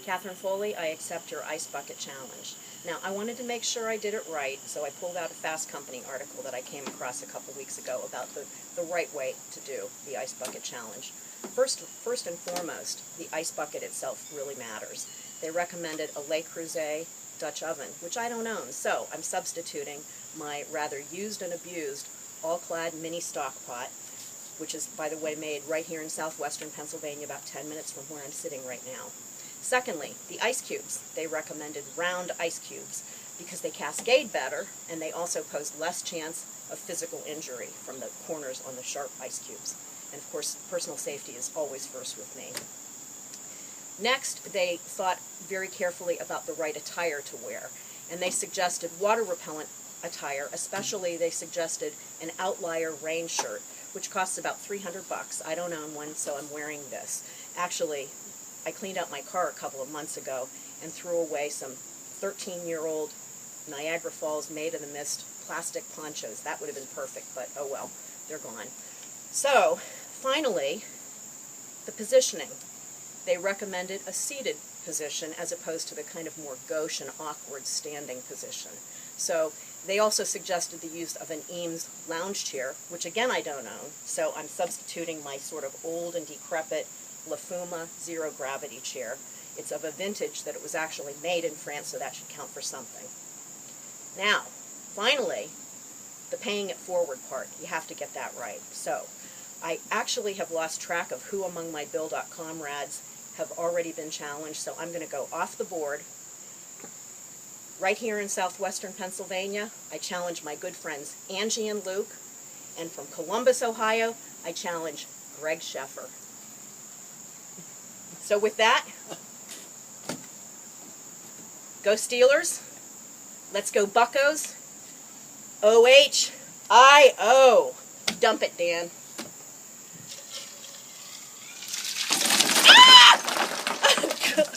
Kathryn Foley, I accept your ice bucket challenge. Now, I wanted to make sure I did it right, so I pulled out a Fast Company article that I came across a couple weeks ago about the right way to do the ice bucket challenge. First and foremost, the ice bucket itself really matters. They recommended a Le Creuset Dutch oven, which I don't own, so I'm substituting my rather used and abused all-clad mini stock pot, which is, by the way, made right here in southwestern Pennsylvania, about 10 minutes from where I'm sitting right now. Secondly, the ice cubes. They recommended round ice cubes because they cascade better and they also pose less chance of physical injury from the corners on the sharp ice cubes. And of course, personal safety is always first with me. Next, they thought very carefully about the right attire to wear, and they suggested water-repellent attire. Especially, they suggested an Outlier rain shirt, which costs about $300. I don't own one, so I'm wearing this. Actually, I cleaned out my car a couple of months ago and threw away some 13-year-old Niagara Falls Made in the Mist plastic ponchos. That would have been perfect, but oh well, they're gone. So, finally, the positioning. They recommended a seated position as opposed to the kind of more gauche and awkward standing position. So they also suggested the use of an Eames lounge chair, which again I don't own, so I'm substituting my sort of old and decrepit La Fuma zero gravity chair. It's of a vintage that it was actually made in France, so that should count for something. Now, finally, the paying it forward part. You have to get that right. So I actually have lost track of who among my Bill.comrades have already been challenged, so I'm going to go off the board. Right here in southwestern Pennsylvania, I challenge my good friends Angie and Luke, and from Columbus, Ohio, I challenge Greg Sheffer. So with that, go Steelers, let's go Buccos, O-H-I-O. Dump it, Dan.